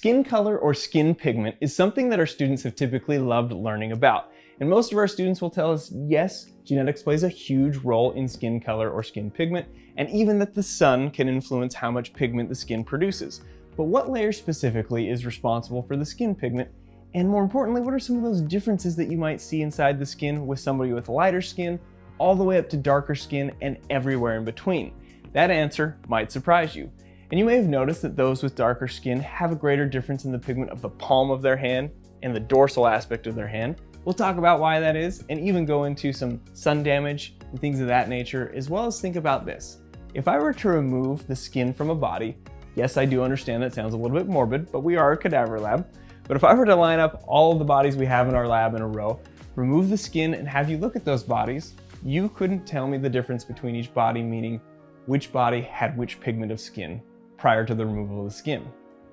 Skin color or skin pigment is something that our students have typically loved learning about. And most of our students will tell us, yes, genetics plays a huge role in skin color or skin pigment, and even that the sun can influence how much pigment the skin produces. But what layer specifically is responsible for the skin pigment? And more importantly, what are some of those differences that you might see inside the skin with somebody with lighter skin, all the way up to darker skin and everywhere in between? That answer might surprise you. And you may have noticed that those with darker skin have a greater difference in the pigment of the palm of their hand and the dorsal aspect of their hand. We'll talk about why that is and even go into some sun damage and things of that nature, as well as think about this. If I were to remove the skin from a body, yes, I do understand that sounds a little bit morbid, but we are a cadaver lab. But if I were to line up all of the bodies we have in our lab in a row, remove the skin and have you look at those bodies, you couldn't tell me the difference between each body, meaning which body had which pigment of skin prior to the removal of the skin.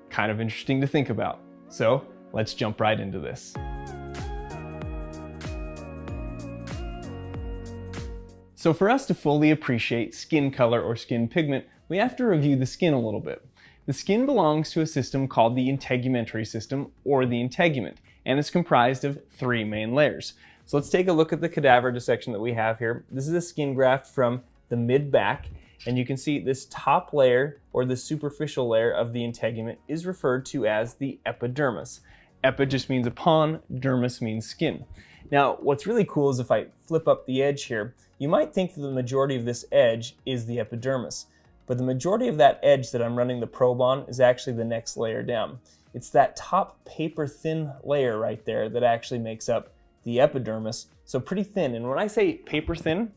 Kind of interesting to think about. So let's jump right into this. So for us to fully appreciate skin color or skin pigment, we have to review the skin a little bit. The skin belongs to a system called the integumentary system, or the integument, and it's comprised of 3 main layers. So let's take a look at the cadaver dissection that we have here. This is a skin graft from the mid-back, and you can see this top layer, or the superficial layer of the integument, is referred to as the epidermis. Epi just means upon, dermis means skin. Now, what's really cool is if I flip up the edge here, you might think that the majority of this edge is the epidermis, but the majority of that edge that I'm running the probe on is actually the next layer down. It's that top paper-thin layer right there that actually makes up the epidermis, so pretty thin. And when I say paper-thin,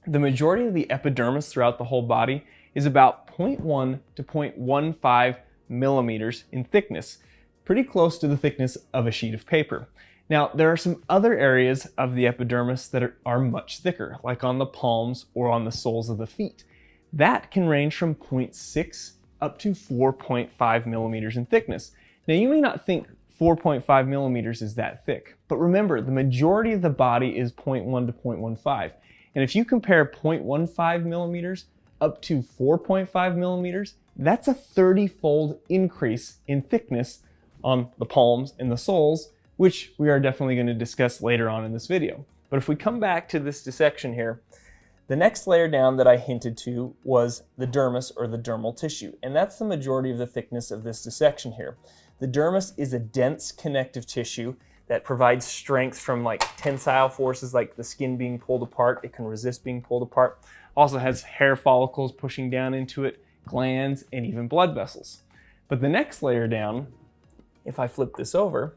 the majority of the epidermis throughout the whole body is about 0.1 to 0.15 millimeters in thickness, pretty close to the thickness of a sheet of paper. Now, there are some other areas of the epidermis that are much thicker, like on the palms or on the soles of the feet. That can range from 0.6 up to 4.5 millimeters in thickness. Now, you may not think 4.5 millimeters is that thick, but remember, the majority of the body is 0.1 to 0.15. And if you compare 0.15 millimeters up to 4.5 millimeters, that's a 30-fold increase in thickness on the palms and the soles, which we are definitely going to discuss later on in this video. But if we come back to this dissection here, the next layer down that I hinted to was the dermis, or the dermal tissue, and that's the majority of the thickness of this dissection here. The dermis is a dense connective tissue that provides strength from like tensile forces, like the skin being pulled apart. It can resist being pulled apart. Also has hair follicles pushing down into it, glands, and even blood vessels. But the next layer down, if I flip this over,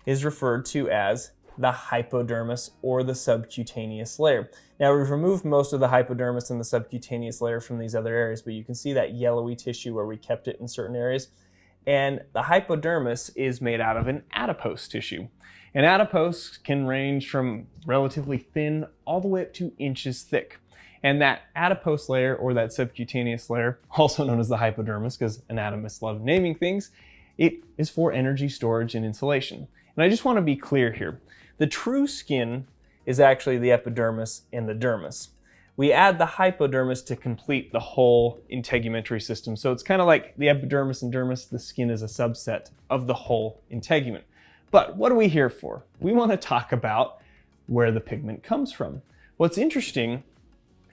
is referred to as the hypodermis, or the subcutaneous layer. Now, we've removed most of the hypodermis and the subcutaneous layer from these other areas, but you can see that yellowy tissue where we kept it in certain areas. And the hypodermis is made out of an adipose tissue. And adipose can range from relatively thin all the way up to inches thick. And that adipose layer, or that subcutaneous layer, also known as the hypodermis, because anatomists love naming things, it is for energy storage and insulation. And I just want to be clear here. The true skin is actually the epidermis and the dermis. We add the hypodermis to complete the whole integumentary system. So it's kind of like the epidermis and dermis, the skin is a subset of the whole integument. But what are we here for? We want to talk about where the pigment comes from. What's interesting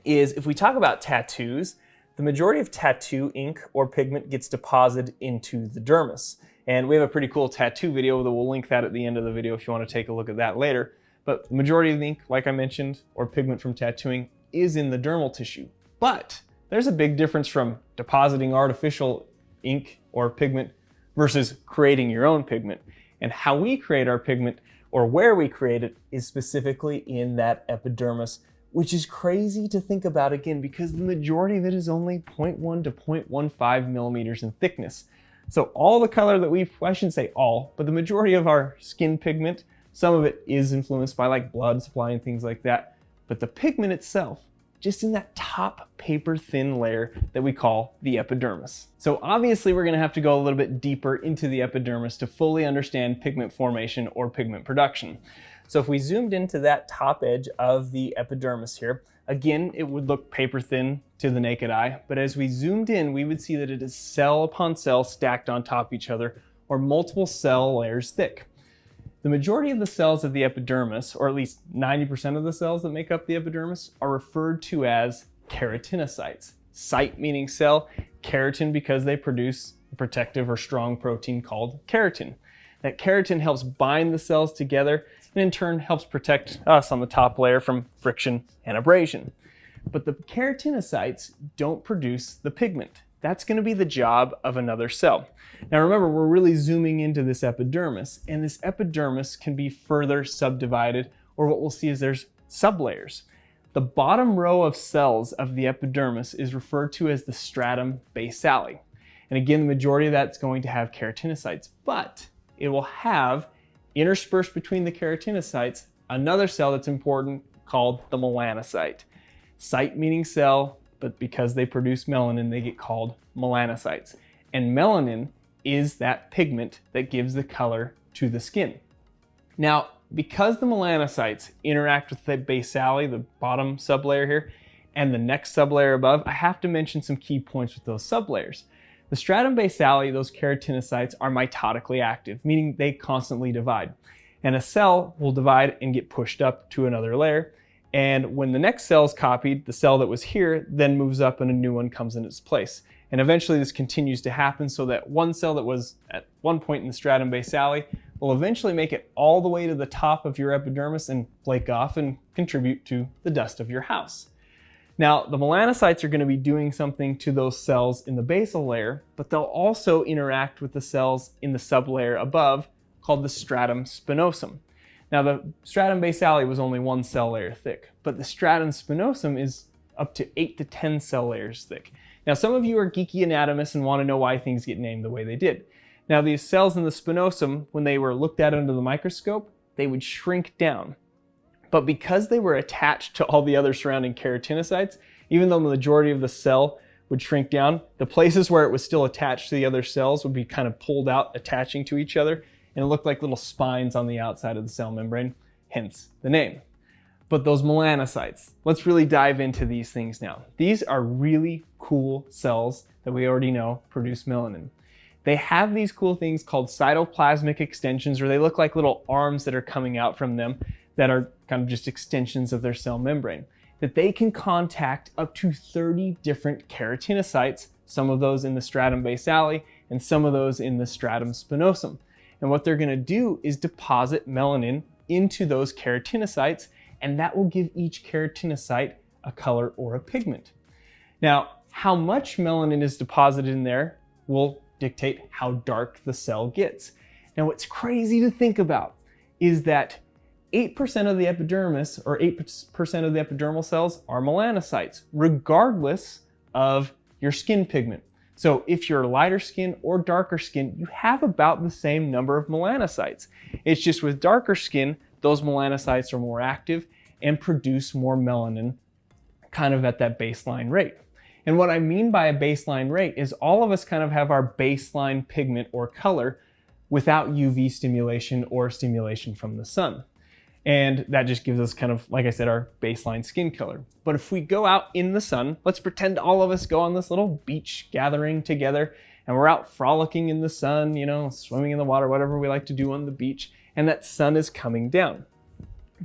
is if we talk about tattoos, the majority of tattoo ink or pigment gets deposited into the dermis. And we have a pretty cool tattoo video that we'll link that at the end of the video if you want to take a look at that later. But the majority of the ink, like I mentioned, or pigment from tattooing is in the dermal tissue. But there's a big difference from depositing artificial ink or pigment versus creating your own pigment. And how we create our pigment, or where we create it, is specifically in that epidermis, which is crazy to think about again because the majority of it is only 0.1 to 0.15 millimeters in thickness. So all the color that I shouldn't say all, but the majority of our skin pigment, some of it is influenced by like blood supply and things like that. But the pigment itself, just in that top paper thin layer that we call the epidermis. So obviously we're gonna have to go a little bit deeper into the epidermis to fully understand pigment formation or pigment production. So if we zoomed into that top edge of the epidermis here, again, it would look paper thin to the naked eye, but as we zoomed in, we would see that it is cell upon cell stacked on top of each other, or multiple cell layers thick. The majority of the cells of the epidermis, or at least 90% of the cells that make up the epidermis, are referred to as keratinocytes. Cyte meaning cell, keratin because they produce a protective or strong protein called keratin. That keratin helps bind the cells together and in turn helps protect us on the top layer from friction and abrasion. But the keratinocytes don't produce the pigment. That's going to be the job of another cell. Now remember, we're really zooming into this epidermis, and this epidermis can be further subdivided, or what we'll see is there's sublayers. The bottom row of cells of the epidermis is referred to as the stratum basale. And again, the majority of that's going to have keratinocytes, but it will have, interspersed between the keratinocytes, another cell that's important called the melanocyte. Cyte meaning cell, but because they produce melanin, they get called melanocytes. And melanin is that pigment that gives the color to the skin. Now, because the melanocytes interact with the basale, the bottom sublayer here, and the next sublayer above, I have to mention some key points with those sublayers. The stratum basale, those keratinocytes, are mitotically active, meaning they constantly divide. And a cell will divide and get pushed up to another layer. And when the next cell is copied, the cell that was here then moves up and a new one comes in its place. And eventually this continues to happen so that one cell that was at one point in the stratum basale will eventually make it all the way to the top of your epidermis and flake off and contribute to the dust of your house. Now, the melanocytes are going to be doing something to those cells in the basal layer, but they'll also interact with the cells in the sublayer above called the stratum spinosum. Now, the stratum basale was only one cell layer thick, but the stratum spinosum is up to 8 to 10 cell layers thick. Now, some of you are geeky anatomists and want to know why things get named the way they did. Now, these cells in the spinosum, when they were looked at under the microscope, they would shrink down. But because they were attached to all the other surrounding keratinocytes, even though the majority of the cell would shrink down, the places where it was still attached to the other cells would be kind of pulled out, attaching to each other, and it looked like little spines on the outside of the cell membrane, hence the name. But those melanocytes, let's really dive into these things now. These are really cool cells that we already know produce melanin. They have these cool things called cytoplasmic extensions, or they look like little arms that are coming out from them that are kind of just extensions of their cell membrane, that they can contact up to 30 different keratinocytes, some of those in the stratum basale and some of those in the stratum spinosum. And what they're going to do is deposit melanin into those keratinocytes, and that will give each keratinocyte a color or a pigment. Now, how much melanin is deposited in there will dictate how dark the cell gets. Now, what's crazy to think about is that 8% of the epidermis, or 8% of the epidermal cells, are melanocytes, regardless of your skin pigment. So if you're lighter skin or darker skin, you have about the same number of melanocytes. It's just with darker skin, those melanocytes are more active and produce more melanin kind of at that baseline rate. And what I mean by a baseline rate is all of us kind of have our baseline pigment or color without UV stimulation or stimulation from the sun. And that just gives us kind of, like I said, our baseline skin color. But if we go out in the sun, let's pretend all of us go on this little beach gathering together and we're out frolicking in the sun, you know, swimming in the water, whatever we like to do on the beach, and that sun is coming down.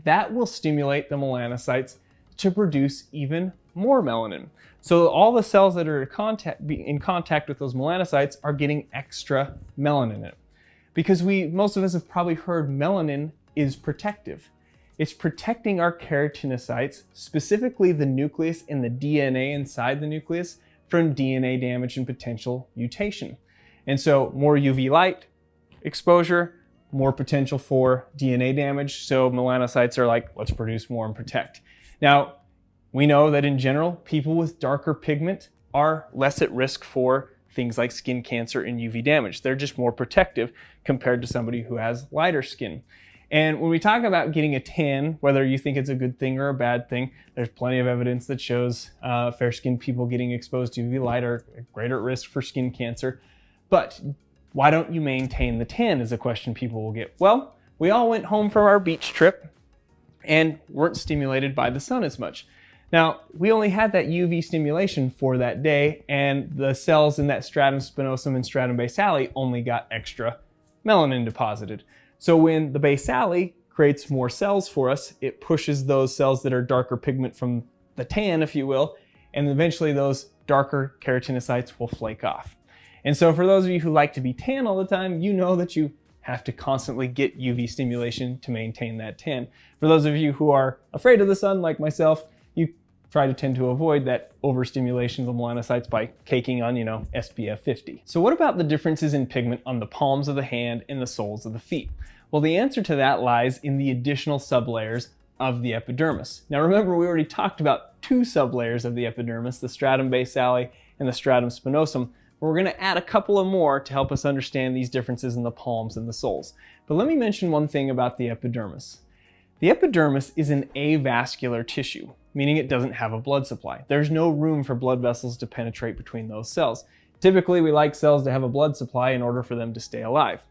That will stimulate the melanocytes to produce even more melanin. So all the cells that are in contact with those melanocytes are getting extra melanin in it. Because most of us have probably heard melanin is protective. It's protecting our keratinocytes, specifically the nucleus and the DNA inside the nucleus, from DNA damage and potential mutation. And so more UV light exposure, more potential for DNA damage. So melanocytes are like, let's produce more and protect. Now, we know that in general, people with darker pigment are less at risk for things like skin cancer and UV damage. They're just more protective compared to somebody who has lighter skin. And when we talk about getting a tan, whether you think it's a good thing or a bad thing, there's plenty of evidence that shows fair-skinned people getting exposed to UV light are at greater risk for skin cancer. But why don't you maintain the tan is a question people will get. Well, we all went home from our beach trip and weren't stimulated by the sun as much. Now, we only had that UV stimulation for that day, and the cells in that stratum spinosum and stratum basale only got extra melanin deposited. So when the basale creates more cells for us, it pushes those cells that are darker pigment from the tan, if you will, and eventually those darker keratinocytes will flake off. And so for those of you who like to be tan all the time, you know that you have to constantly get UV stimulation to maintain that tan. For those of you who are afraid of the sun, like myself, you try to tend to avoid that overstimulation of the melanocytes by caking on, SPF 50. So what about the differences in pigment on the palms of the hand and the soles of the feet? Well, the answer to that lies in the additional sublayers of the epidermis. Now remember, we already talked about two sublayers of the epidermis, the stratum basale and the stratum spinosum. But we're going to add a couple of more to help us understand these differences in the palms and the soles. But let me mention one thing about the epidermis. The epidermis is an avascular tissue, meaning it doesn't have a blood supply. There's no room for blood vessels to penetrate between those cells. Typically, we like cells to have a blood supply in order for them to stay alive.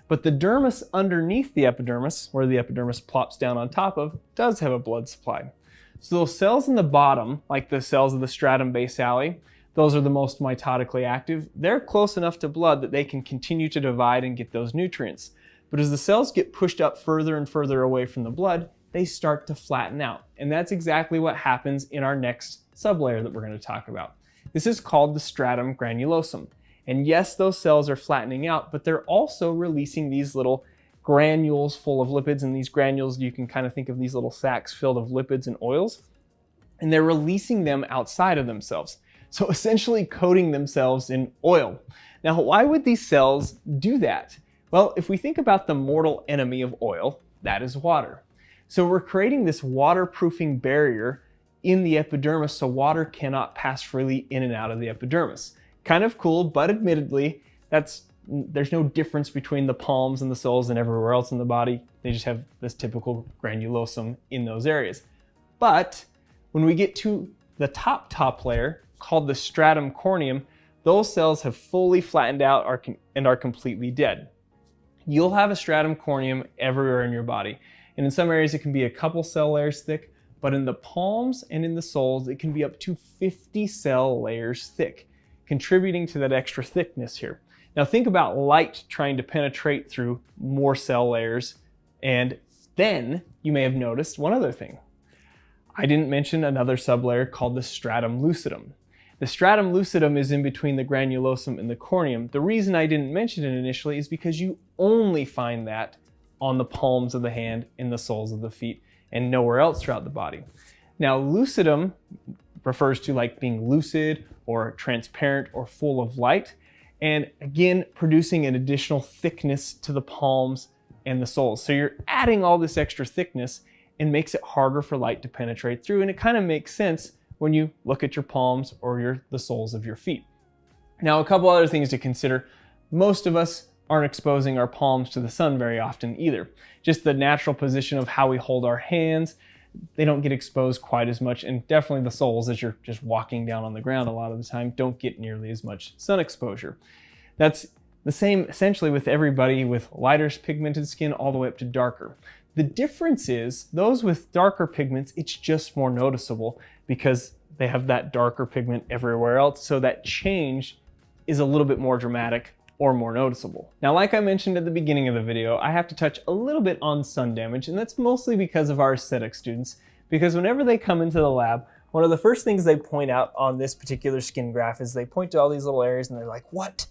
But the dermis underneath the epidermis, where the epidermis plops down on top of, does have a blood supply. So those cells in the bottom, like the cells of the stratum basale, those are the most mitotically active. They're close enough to blood that they can continue to divide and get those nutrients. But as the cells get pushed up further and further away from the blood, they start to flatten out. And that's exactly what happens in our next sublayer that we're going to talk about. This is called the stratum granulosum. And yes, those cells are flattening out, but they're also releasing these little granules full of lipids. And these granules, you can kind of think of these little sacs filled of lipids and oils. And they're releasing them outside of themselves. So essentially coating themselves in oil. Now, why would these cells do that? Well, if we think about the mortal enemy of oil, that is water. So we're creating this waterproofing barrier in the epidermis so water cannot pass freely in and out of the epidermis. Kind of cool, but admittedly, there's no difference between the palms and the soles and everywhere else in the body. They just have this typical granulosum in those areas. But when we get to the top layer, called the stratum corneum, those cells have fully flattened out and are completely dead. You'll have a stratum corneum everywhere in your body. And in some areas, it can be a couple cell layers thick, but in the palms and in the soles, it can be up to 50 cell layers thick, contributing to that extra thickness here. Now think about light trying to penetrate through more cell layers. And then you may have noticed one other thing. I didn't mention another sublayer called the stratum lucidum. The stratum lucidum is in between the granulosum and the corneum. The reason I didn't mention it initially is because you only find that on the palms of the hand and the soles of the feet and nowhere else throughout the body. Now, lucidum refers to like being lucid or transparent or full of light, and again, producing an additional thickness to the palms and the soles. So you're adding all this extra thickness and makes it harder for light to penetrate through, and it kind of makes sense when you look at your palms or the soles of your feet. Now, a couple other things to consider. Most of us aren't exposing our palms to the sun very often either. Just the natural position of how we hold our hands, they don't get exposed quite as much, and definitely the soles, as you're just walking down on the ground a lot of the time, don't get nearly as much sun exposure. That's the same essentially with everybody with lighter pigmented skin all the way up to darker. The difference is those with darker pigments, it's just more noticeable because they have that darker pigment everywhere else. So that change is a little bit more dramatic or more noticeable. Now, like I mentioned at the beginning of the video, I have to touch a little bit on sun damage, and that's mostly because of our aesthetic students, because whenever they come into the lab, one of the first things they point out on this particular skin graph is they point to all these little areas and they're like, what?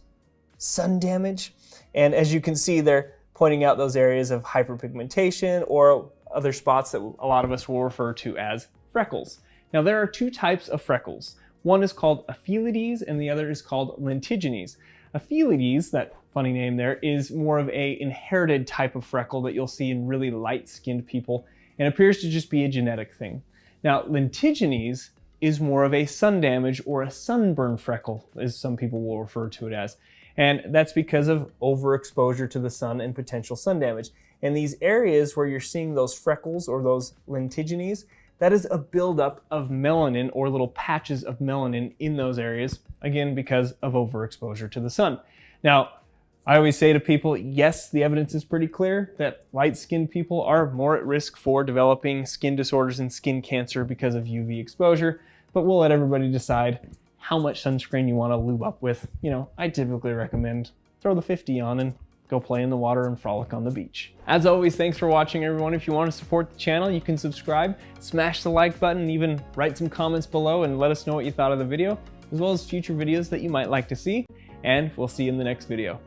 Sun damage? And as you can see, they're pointing out those areas of hyperpigmentation or other spots that a lot of us will refer to as freckles. Now, there are two types of freckles. One is called aphelides and the other is called lentiginous. Aphelides, that funny name there, is more of an inherited type of freckle that you'll see in really light-skinned people and appears to just be a genetic thing. Now, lentiginous is more of a sun damage or a sunburn freckle, as some people will refer to it as. And that's because of overexposure to the sun and potential sun damage. And these areas where you're seeing those freckles or those lentiginous, that is a buildup of melanin or little patches of melanin in those areas, again, because of overexposure to the sun. Now, I always say to people, yes, the evidence is pretty clear that light-skinned people are more at risk for developing skin disorders and skin cancer because of UV exposure, but we'll let everybody decide how much sunscreen you want to lube up with. You know, I typically recommend throw the 50 on and go play in the water and frolic on the beach. As always, thanks for watching, everyone. If you want to support the channel, you can subscribe, smash the like button, and even write some comments below and let us know what you thought of the video, as well as future videos that you might like to see. And we'll see you in the next video.